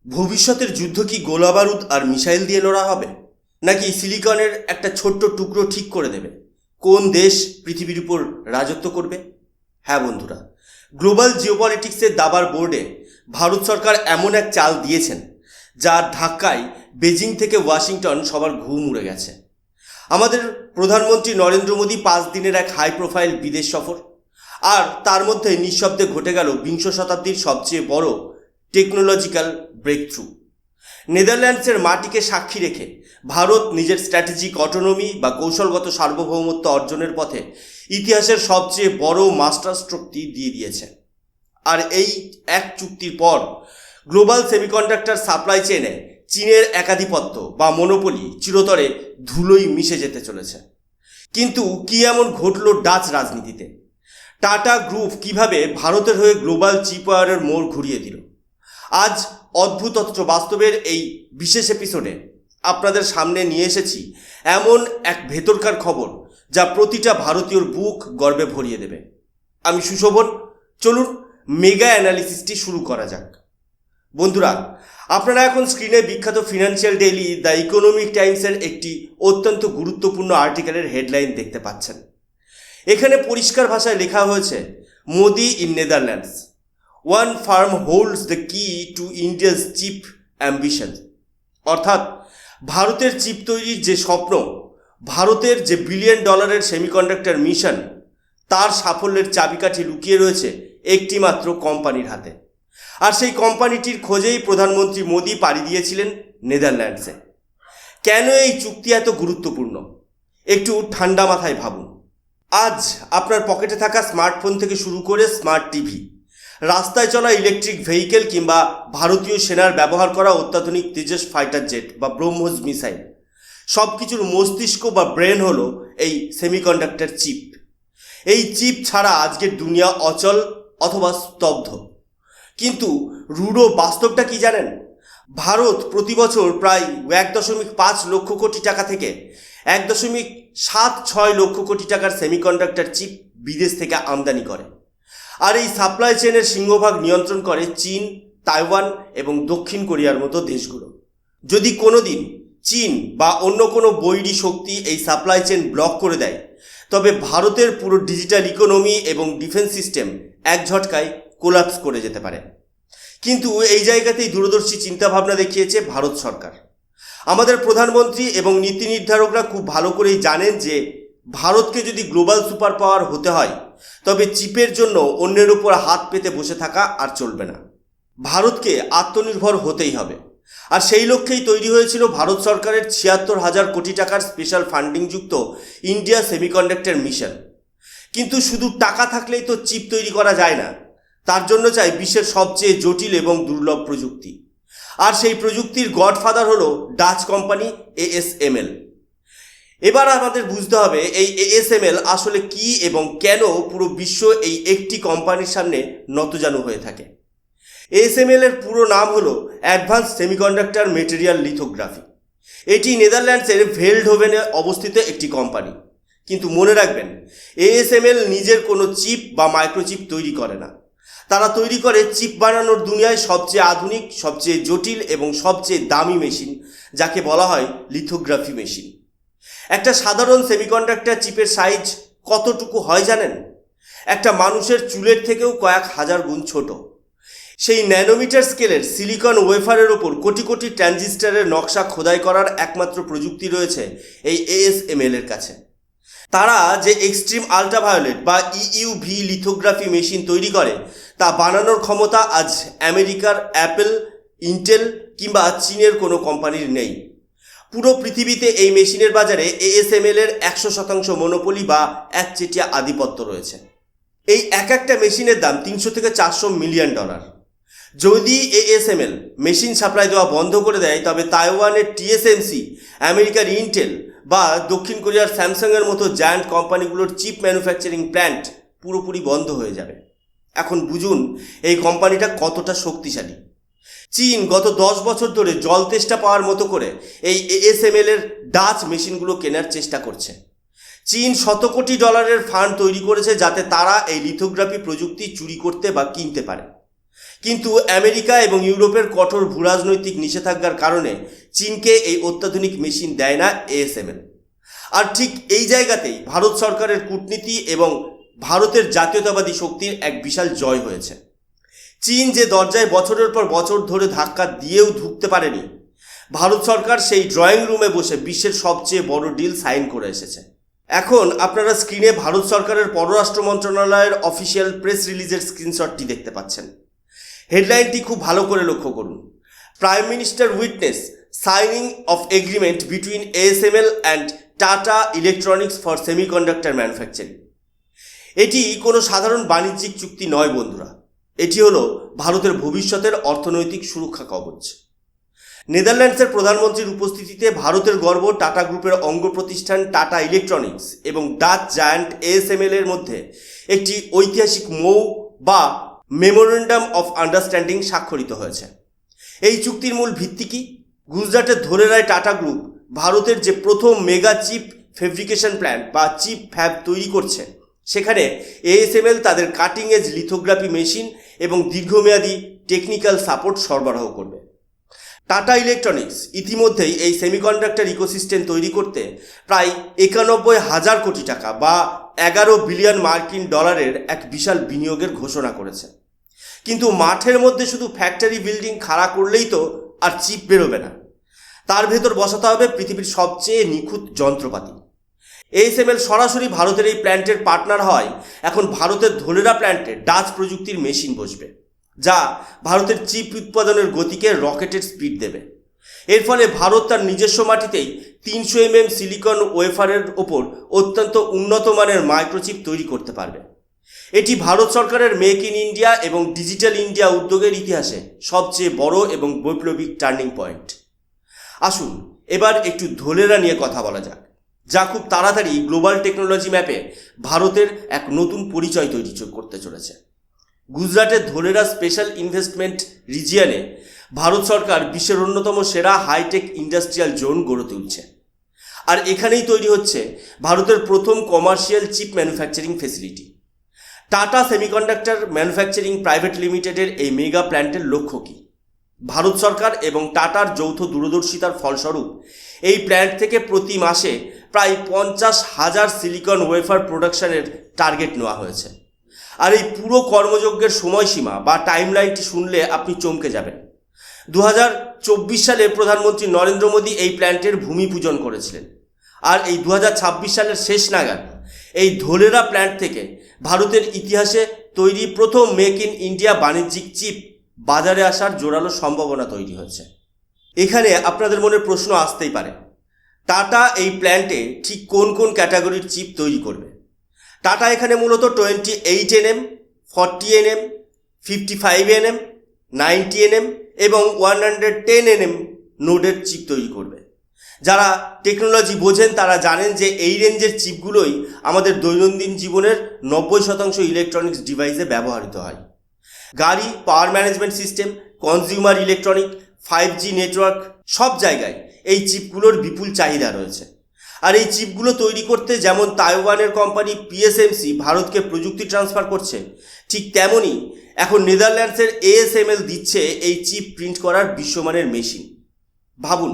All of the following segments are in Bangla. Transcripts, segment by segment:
ভবিষ্যতের যুদ্ধ কি গোলাবারুদ আর মিসাইল দিয়ে লড়া হবে, নাকি সিলিকনের একটা ছোট্ট টুকরো ঠিক করে দেবে কোন দেশ পৃথিবীর উপর রাজত্ব করবে? হ্যাঁ বন্ধুরা, গ্লোবাল জিওপলিটিক্সের দাবার বোর্ডে ভারত সরকার এমন এক চাল দিয়েছেন যার ধাক্কায় বেজিং থেকে ওয়াশিংটন সবার ঘুম উড়ে গেছে। আমাদের প্রধানমন্ত্রী নরেন্দ্র মোদী 5 দিনের এক হাই প্রোফাইল বিদেশ সফর, আর তার মধ্যে নিঃশব্দে ঘটে গেল বিংশ শতাব্দীর সবচেয়ে বড় টেকনোলজিক্যাল ব্রেকথ্রু। নেদারল্যান্ডসের মাটিকে সাক্ষী রেখে ভারত নিজের স্ট্র্যাটেজিক অটোনমি বা কৌশলগত সার্বভৌমত্ব অর্জনের পথে ইতিহাসের সবচেয়ে বড় মাস্টার স্ট্রোকটি দিয়ে দিয়েছে। আর এই এক চুক্তির পর গ্লোবাল সেমিকন্ডাক্টর সাপ্লাই চেনে চীনের একাধিপত্য বা মনোপলি চিরতরে ধুলোই মিশে যেতে চলেছে। কিন্তু কি এমন ঘটল ডাচ রাজনীতিতে? টাটা গ্রুপ কিভাবে ভারতের হয়ে গ্লোবাল চিপ ওয়ারের মোড় ঘুরিয়ে দিল? আজ অদ্ভুত অথচ বাস্তবের এই বিশেষ এপিসোডে আপনাদের সামনে নিয়ে এসেছি এমন এক ভেতরকার খবর যা প্রতিটা ভারতীয়র বুক গর্বে ভরিয়ে দেবে। আমি সুশোভন, চলুন মেগা অ্যানালিসিসটি শুরু করা যাক। বন্ধুরা, আপনারা এখন স্ক্রিনে বিখ্যাত ফিনান্সিয়াল ডেইলি দ্য ইকোনমিক টাইমসের একটি অত্যন্ত গুরুত্বপূর্ণ আর্টিকেলের হেডলাইন দেখতে পাচ্ছেন। এখানে পরিষ্কার ভাষায় লেখা হয়েছে, Modi in Netherlands, one farm holds the কি টু ইন্ডিয়াস চিপ অ্যাম্বিশন। অর্থাৎ ভারতের চিপ তৈরির যে স্বপ্ন, ভারতের যে $1 বিলিয়ন সেমিকন্ডাক্টর মিশন, তার সাফল্যের চাবিকাঠি লুকিয়ে রয়েছে একটি মাত্র কোম্পানির হাতে। আর সেই কোম্পানিটির খোঁজেই প্রধানমন্ত্রী মোদি পাড়ি দিয়েছিলেন নেদারল্যান্ডসে। কেন এই চুক্তি এত গুরুত্বপূর্ণ একটু ঠান্ডা মাথায় ভাবুন। আজ আপনার পকেটে থাকা স্মার্টফোন থেকে শুরু করে স্মার্ট টিভি, রাস্তায় চলা ইলেকট্রিক ভেহিকেল কিংবা ভারতীয় সেনার ব্যবহার করা অত্যাধুনিক তেজস ফাইটার জেট বা ব্রহ্মোস মিসাইল, সব কিছুর মস্তিষ্ক বা ব্রেন হলো এই সেমিকন্ডাক্টর চিপ। এই চিপ ছাড়া আজকের দুনিয়া অচল অথবা স্তব্ধ। কিন্তু রূঢ় বাস্তবটা কি জানেন? ভারত প্রতি বছর প্রায় 1.5 লক্ষ কোটি টাকা থেকে 1.76 লক্ষ কোটি টাকার সেমিকন্ডাক্টর চিপ বিদেশ থেকে আমদানি করে। আর এই সাপ্লাই চেনের সিংহভাগ নিয়ন্ত্রণ করে চীন, তাইওয়ান এবং দক্ষিণ কোরিয়ার মতো দেশগুলো। যদি কোনো দিন চীন বা অন্য কোনো বৈরী শক্তি এই সাপ্লাই চেন ব্লক করে দেয়, তবে ভারতের পুরো ডিজিটাল ইকোনমি এবং ডিফেন্স সিস্টেম এক ঝটকায় কোলাপস করে যেতে পারে। কিন্তু এই জায়গাতেই দূরদর্শী চিন্তাভাবনা দেখিয়েছে ভারত সরকার। আমাদের প্রধানমন্ত্রী এবং নীতি নির্ধারকরা খুব ভালো করেই জানেন যে ভারতকে যদি গ্লোবাল সুপার পাওয়ার হতে হয়, তবে চিপের জন্য অন্যের উপর হাত পেতে বসে থাকা আর চলবে না। ভারতকে আত্মনির্ভর হতেই হবে। আর সেই লক্ষ্যেই তৈরি হয়েছিল ভারত সরকারের 76,000 কোটি টাকার স্পেশাল ফান্ডিংযুক্ত ইন্ডিয়া সেমিকন্ডাক্টর মিশন। কিন্তু শুধু টাকা থাকলেই তো চিপ তৈরি করা যায় না। তার জন্য চাই বিশ্বের সবচেয়ে জটিল এবং দুর্লভ প্রযুক্তি। আর সেই প্রযুক্তির গডফাদার হলো ডাচ কোম্পানি ASML। এবার আমাদের বুঝতে হবে এই ASML আসলে কি এবং কেন পুরো বিশ্ব এই একটি কোম্পানির সামনে নতজানু হয়ে থাকে। ASML এর পুরো নাম হলো অ্যাডভান্স সেমিকন্ডাক্টর মেটেরিয়াল লিথোগ্রাফি। এটি নেদারল্যান্ডসের ভেল্ডহোভেনে অবস্থিত একটি কোম্পানি। কিন্তু মনে রাখবেন, ASML নিজের কোনো চিপ বা মাইক্রোচিপ তৈরি করে না। তারা তৈরি করে চিপ বানানোর দুনিয়ায় সবচেয়ে আধুনিক, সবচেয়ে জটিল এবং সবচেয়ে দামি মেশিন, যাকে বলা হয় লিথোগ্রাফি মেশিন। একটা সাধারণ সেমিকন্ডাক্টর চিপের সাইজ কতটুকু হয় জানেন? একটা মানুষের চুলের থেকেও কয়েক হাজার গুণ ছোট। সেই ন্যানোমিটার স্কেলের সিলিকন ওয়েফারের ওপর কোটি কোটি ট্রানজিস্টরের নকশা খোদাই করার একমাত্র প্রযুক্তি রয়েছে এই ASML এর কাছে। তারা যে এক্সট্রিম আল্ট্রাভায়োলেট বা EUV লিথোগ্রাফি মেশিন তৈরি করে, তা বানানোর ক্ষমতা আজ আমেরিকার অ্যাপেল, ইন্টেল কিংবা চীনের কোনো কোম্পানির নেই। পুরো পৃথিবীতে এই মেশিনের বাজারে ASML এর 100% মনোপলি বা একচেটিয়া আধিপত্য রয়েছে। এই একটা মেশিনের দাম $300 থেকে $400 মিলিয়ন। যদি ASML মেশিন সাপ্লাই দেওয়া বন্ধ করে দেয়, তবে তাইওয়ানের TSMC, আমেরিকার ইন্টেল বা দক্ষিণ কোরিয়ার স্যামসাংয়ের মতো জায়ান্ট কোম্পানিগুলোর চিপ ম্যানুফ্যাকচারিং প্ল্যান্ট পুরোপুরি বন্ধ হয়ে যাবে। এখন বুঝুন এই কোম্পানিটা কতটা শক্তিশালী। চীন গত 10 বছর ধরে জল তেষ্টা পাওয়ার মতো করে এই ASML এর ডাচ মেশিনগুলো কেনার চেষ্টা করছে। চীন $100 কোটি ফান্ড তৈরি করেছে যাতে তারা এই লিথোগ্রাফি প্রযুক্তি চুরি করতে বা কিনতে পারে। কিন্তু আমেরিকা এবং ইউরোপের কঠোর ভূরাজনৈতিক নিষেধাজ্ঞার কারণে চীনকে এই অত্যাধুনিক মেশিন দেয় না এএসএমএল। আর ঠিক এই জায়গাতেই ভারত সরকারের কূটনীতি এবং ভারতের জাতীয়তাবাদী শক্তির এক বিশাল জয় হয়েছে। চীন যে দরজায় বছরের পর বছর ধরে ধাক্কা দিয়েও ঢুকতে পারেনি, ভারত সরকার সেই ড্রয়িং রুমে বসে বিশ্বের সবচেয়ে বড় ডিল সাইন করে এসেছে। এখন আপনারা স্ক্রিনে ভারত সরকারের পররাষ্ট্র মন্ত্রণালয়ের অফিসিয়াল প্রেস রিলিজের স্ক্রিনশটটি দেখতে পাচ্ছেন। হেডলাইনটি খুব ভালো করে লক্ষ্য করুন। Prime minister witness signing off agreement between ASML and tata electronics for semiconductor manufacturing. এটি কোনো সাধারণ বাণিজ্যিক চুক্তি নয় বন্ধুরা, এটি হলো ভারতের ভবিষ্যতের অর্থনৈতিক সুরক্ষা কবচ। নেদারল্যান্ডসের প্রধানমন্ত্রীর উপস্থিতিতে ভারতের গর্ব টাটা গ্রুপের অঙ্গ প্রতিষ্ঠান টাটা ইলেকট্রনিক্স এবং ডাচ জায়ান্ট এএসএমএল এর মধ্যে একটি ঐতিহাসিক মৌ বা মেমোরেন্ডাম অফ আন্ডারস্ট্যান্ডিং স্বাক্ষরিত হয়েছে। এই চুক্তির মূল ভিত্তি কি? গুজরাটের ধোলেরায় টাটা গ্রুপ ভারতের যে প্রথম মেগা চিপ ফেব্রিকেশন প্ল্যান্ট বা চিপ ফ্যাব তৈরি করছে, সেখানে এএসএমএল তাদের কাটিং এজ লিথোগ্রাফি মেশিন এবং দীর্ঘমেয়াদী টেকনিক্যাল সাপোর্ট সরবরাহ করবে। টাটা ইলেকট্রনিক্স ইতিমধ্যেই এই সেমিকন্ডাক্টর ইকোসিস্টেম তৈরি করতে প্রায় ৯১,০০০ কোটি টাকা বা ১১ বিলিয়ন মার্কিন ডলারের এক বিশাল বিনিয়োগের ঘোষণা করেছে। কিন্তু মাঠের মধ্যে শুধু ফ্যাক্টরি বিল্ডিং খাড়া করলেই তো আর চিপ বেরোবে না, তার ভেতর বসাতে হবে পৃথিবীর সবচেয়ে নিখুঁত যন্ত্রপাতি। এএসএমএল সরাসরি ভারতের এই প্ল্যান্টের পার্টনার হয়। এখন ভারতের ধোলেরা প্ল্যান্টে ডাচ প্রযুক্তির মেশিন বসবে, যা ভারতের চিপ উৎপাদনের গতিকে রকেটের স্পিড দেবে। এর ফলে ভারত তার নিজস্ব মাটিতেই ৩০০ সিলিকন ওয়েফারের ওপর অত্যন্ত উন্নত মানের মাইক্রোচিপ তৈরি করতে পারবে। এটি ভারত সরকারের মেক ইন ইন্ডিয়া এবং ডিজিটাল ইন্ডিয়া উদ্যোগের ইতিহাসে সবচেয়ে বড় এবং বৈপ্লবিক টার্নিং পয়েন্ট। আসুন এবার একটু ধোলেরা নিয়ে কথা বলা যাক, যা খুব তাড়াতাড়ি গ্লোবাল টেকনোলজি ম্যাপে ভারতের এক নতুন পরিচয় তৈরি করতে চলেছে। গুজরাটের ধোলেরা স্পেশাল ইনভেস্টমেন্ট রিজিয়নে ভারত সরকার বিশ্বের অন্যতম সেরা হাইটেক ইন্ডাস্ট্রিয়াল জোন গড়ে তুলছে। আর এখানেই তৈরি হচ্ছে ভারতের প্রথম commercial chip manufacturing facility. Tata semiconductor manufacturing private লিমিটেডের এই মেগা প্ল্যান্টের লক্ষ্য কী? ভারত সরকার এবং টাটার যৌথ দূরদর্শিতার ফলস্বরূপ এই প্ল্যান্ট থেকে প্রতি মাসে প্রায় ৫০,০০০ সিলিকন ওয়েফার প্রোডাকশনের টার্গেট নেওয়া হয়েছে। আর এই পুরো কর্মযজ্ঞের সময়সীমা বা টাইমলাইনটি শুনলে আপনি চমকে যাবেন। ২০২৪ সালে প্রধানমন্ত্রী নরেন্দ্র মোদী এই প্ল্যান্টের ভূমি পূজন করেছিলেন। আর এই ২০২৬ সালের শেষ নাগাদ এই ধোলেরা প্ল্যান্ট থেকে ভারতের ইতিহাসে তৈরি প্রথম মেক ইন ইন্ডিয়া বাণিজ্যিক চিপ বাজারে আসার জোরালো সম্ভাবনা তৈরি হয়েছে। এখানে আপনাদের মনে প্রশ্ন আসতেই পারে, টাটা এই প্ল্যান্টে ঠিক কোন কোন ক্যাটাগরির চিপ তৈরি করবে? টাটা এখানে মূলত 28nm, 40nm, 55nm, 90nm এবং 110nm নোডের চিপ তৈরি করবে। যারা টেকনোলজি বোঝেন তারা জানেন যে এই রেঞ্জের চিপগুলোই আমাদের দৈনন্দিন জীবনের ৯০% ইলেকট্রনিক্স ডিভাইসে ব্যবহৃত হয়। গাড়ি, power management system, consumer electronic, 5G network, সব জায়গায় এই চিপগুলোর বিপুল চাহিদা রয়েছে। আর এই চিপগুলো তৈরি করতে যেমন তাইওয়ানের কোম্পানি পিএসএমসি ভারতকে প্রযুক্তি ট্রান্সফার করছে, ঠিক তেমনই এখন নেদারল্যান্ডসের এএসএমএল দিচ্ছে এই চিপ প্রিন্ট করার বিশ্বমানের মেশিন। ভাবুন,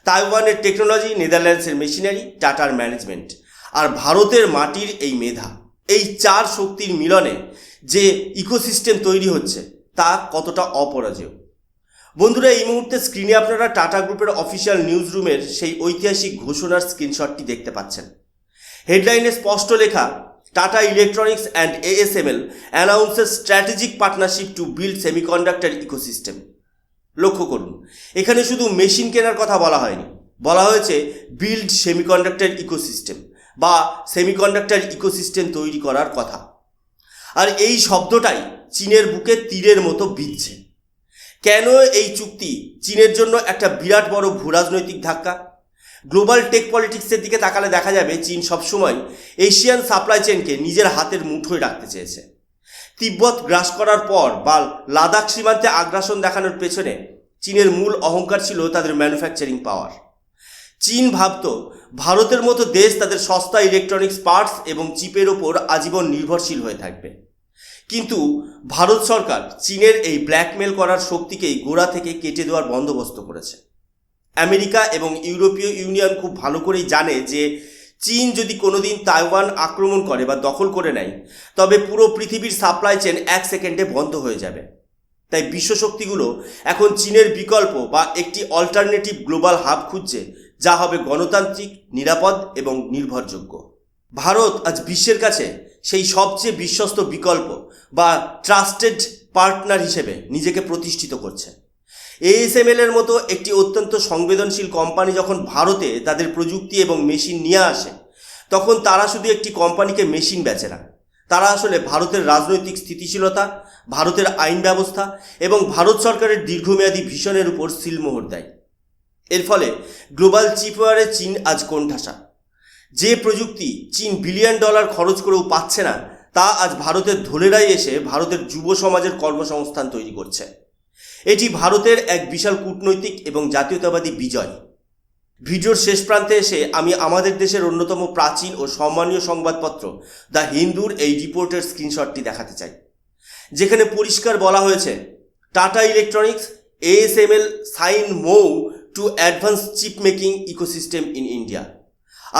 তাইওয়ানের টেকনোলজি, নেদারল্যান্ডসের মেশিনারি, টাটার ম্যানেজমেন্ট আর ভারতের মাটির এই মেধা, এই চার শক্তির মিলনে যে ইকোসিস্টেম তৈরি হচ্ছে তা কতটা অপরাজেয়। বন্ধুরা, এই মুহূর্তে স্ক্রিনে আপনারা টাটা গ্রুপের অফিসিয়াল নিউজ রুমের সেই ঐতিহাসিক ঘোষণার স্ক্রিনশটটি দেখতে পাচ্ছেন। হেডলাইনে স্পষ্ট লেখা, tata electronics and ASML announces strategic partnership to build semiconductor ecosystem. লক্ষ্য করুন, এখানে শুধু মেশিন কেনার কথা বলা হয়নি, বলা হয়েছে বিল্ড সেমিকন্ডাক্টর ইকোসিস্টেম বা সেমিকন্ডাক্টর ইকোসিস্টেম তৈরি করার কথা। আর এই শব্দটাই চীনের বুকে তীরের মতো বিঁধছে। কেন এই চুক্তি চীনের জন্য একটা বিরাট বড় ভূরাজনৈতিক ধাক্কা? গ্লোবাল টেক পলিটিক্সের দিকে তাকালে দেখা যাবে চীন সবসময় এশিয়ান সাপ্লাই চেনকে নিজের হাতের মুঠোয় রাখতে চেয়েছে। তিব্বত গ্রাস করার পর বা লাদাখ সীমান্তে আগ্রাসন দেখানোর পেছনে চীনের মূল অহংকার ছিল তাদের ম্যানুফ্যাকচারিং পাওয়ার। চীন ভাবত ভারতের মতো দেশ তাদের সস্তা ইলেকট্রনিক্স পার্টস এবং চিপের ওপর আজীবন নির্ভরশীল হয়ে থাকবে। কিন্তু ভারত সরকার চীনের এই ব্ল্যাকমেল করার শক্তিকেই গোড়া থেকে কেটে দেওয়ার বন্দোবস্ত করেছে। আমেরিকা এবং ইউরোপীয় ইউনিয়ন খুব ভালো করেই জানে যে চীন যদি কোনোদিন তাইওয়ান আক্রমণ করে বা দখল করে নেয়, তবে পুরো পৃথিবীর সাপ্লাই চেন 1 সেকেন্ডে বন্ধ হয়ে যাবে। তাই বিশ্বশক্তিগুলো এখন চীনের বিকল্প বা একটি অল্টারনেটিভ গ্লোবাল হাব খুঁজছে, যা হবে গণতান্ত্রিক, নিরাপদ এবং নির্ভরযোগ্য। ভারত আজ বিশ্বের কাছে সেই সবচেয়ে বিশ্বস্ত বিকল্প বা ট্রাস্টেড পার্টনার হিসেবে নিজেকে প্রতিষ্ঠিত করছে। ASML এর মতো একটি অত্যন্ত সংবেদনশীল কোম্পানি যখন ভারতে তাদের প্রযুক্তি এবং মেশিন নিয়ে আসে, তখন তারা শুধু একটি কোম্পানিকে মেশিন বেচে না, তারা আসলে ভারতের রাজনৈতিক স্থিতিশীলতা, ভারতের আইন ব্যবস্থা এবং ভারত সরকারের দীর্ঘমেয়াদী ভিশনের উপর সিলমোহর দেয়। এর ফলে গ্লোবাল চিপ ওয়ারে চীন আজ কোণঠাসা। যে প্রযুক্তি চীন $1 বিলিয়ন খরচ করেও পাচ্ছে না, তা আজ ভারতের ধোলেরাই এসে ভারতের যুব সমাজের কর্মসংস্থান তৈরি করছে। এটি ভারতের এক বিশাল কূটনৈতিক এবং জাতীয়তাবাদী বিজয়। ভিডিওর শেষ প্রান্তে এসে আমি আমাদের দেশের অন্যতম প্রাচীন ও সম্মানীয় সংবাদপত্র দ্য হিন্দুর এই রিপোর্টের স্ক্রিনশটটি দেখাতে চাই, যেখানে পরিষ্কার বলা হয়েছে, Tata electronics ASML sign move to advance chip making ecosystem in India.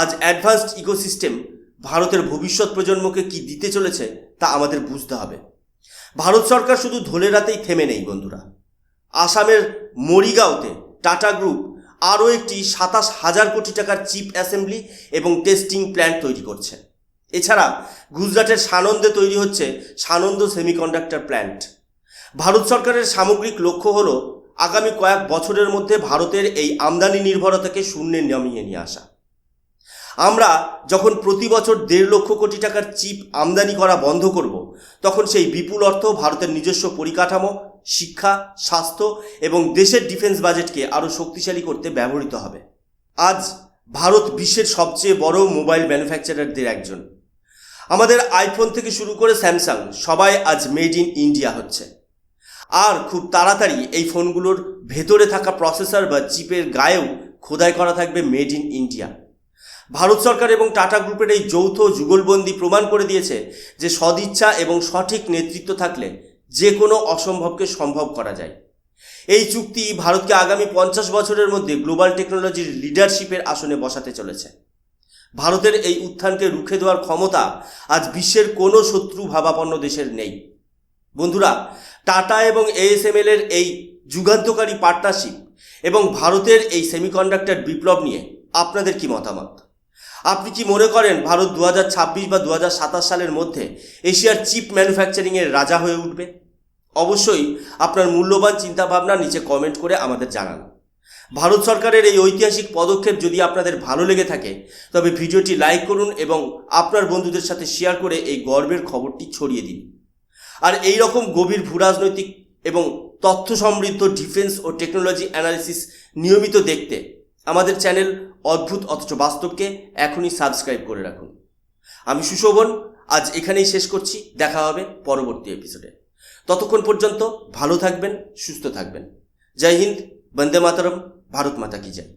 আজ অ্যাডভান্সড ইকোসিস্টেম ভারতের ভবিষ্যৎ প্রজন্মকে কি দিতে চলেছে তা আমাদের বুঝতে হবে। ভারত সরকার শুধু ধোলেরাতেই থেমে নেই বন্ধুরা। আসামের মরিগাঁওতে টাটা গ্রুপ আরও একটি 27,000 কোটি টাকার চিপ অ্যাসেম্বলি এবং টেস্টিং প্ল্যান্ট তৈরি করছে। এছাড়া গুজরাটের সানন্দে তৈরি হচ্ছে সানন্দ সেমিকন্ডাক্টর প্ল্যান্ট। ভারত সরকারের সামগ্রিক লক্ষ্য হল আগামী কয়েক বছরের মধ্যে ভারতের এই আমদানি নির্ভরতাকে শূন্যে নামিয়ে নিয়ে আসা। আমরা যখন প্রতি বছর 1.5 লক্ষ কোটি টাকার চিপ আমদানি করা বন্ধ করব, তখন সেই বিপুল অর্থ ভারতের নিজস্ব পরিকাঠামো, শিক্ষা, স্বাস্থ্য এবং দেশের ডিফেন্স বাজেটকে আরও শক্তিশালী করতে ব্যবহৃত হবে। আজ ভারত বিশ্বের সবচেয়ে বড় মোবাইল ম্যানুফ্যাকচারারদের একজন। আমাদের আইফোন থেকে শুরু করে স্যামসাং সবাই আজ মেড ইন ইন্ডিয়া হচ্ছে। আর খুব তাড়াতাড়ি এই ফোনগুলোর ভেতরে থাকা প্রসেসর বা চিপের গায়েও খোদাই করা থাকবে মেড ইন ইন্ডিয়া। ভারত সরকার এবং টাটা গ্রুপের এই যৌথ যুগলবন্দি প্রমাণ করে দিয়েছে যে সদিচ্ছা এবং সঠিক নেতৃত্ব থাকলে যে কোনো অসম্ভবকে সম্ভব করা যায়। এই চুক্তি ভারতকে আগামী 50 বছরের মধ্যে গ্লোবাল টেকনোলজির লিডারশিপের আসনে বসাতে চলেছে। ভারতের এই উত্থানকে রুখে দেওয়ার ক্ষমতা আজ বিশ্বের কোনো শত্রু ভাবাপন্ন দেশের নেই। বন্ধুরা, টাটা এবং ASML এর এই যুগান্তকারী পার্টনারশিপ এবং ভারতের এই সেমিকন্ডাক্টর বিপ্লব নিয়ে আপনাদের কি মতামত? আপনি কি মনে করেন ভারত 2026 বা 2027 সালের মধ্যে এশিয়ার চিপ ম্যানুফ্যাকচারিংয়ের রাজা হয়ে উঠবে? অবশ্যই আপনার মূল্যবান চিন্তাভাবনা নিচে কমেন্ট করে আমাদের জানান। ভারত সরকারের এই ঐতিহাসিক পদক্ষেপ যদি আপনাদের ভালো লেগে থাকে, তবে ভিডিওটি লাইক করুন এবং আপনার বন্ধুদের সাথে শেয়ার করে এই গর্বের খবরটি ছড়িয়ে দিন। আর এই রকম গভীর ভূরাজনৈতিক এবং তথ্য সমৃদ্ধ ডিফেন্স ও টেকনোলজি অ্যানালিসিস নিয়মিত দেখতে আমাদের চ্যানেল অদ্ভুত অথচ বাস্তবকে এখনই সাবস্ক্রাইব করে রাখুন। আমি সুশোভন আজ এখানেই শেষ করছি। দেখা হবে পরবর্তী এপিসোডে। ততক্ষণ পর্যন্ত ভালো থাকবেন, সুস্থ থাকবেন। জয় হিন্দ, বন্দে মাতরম, ভারত মাতা কি জয়।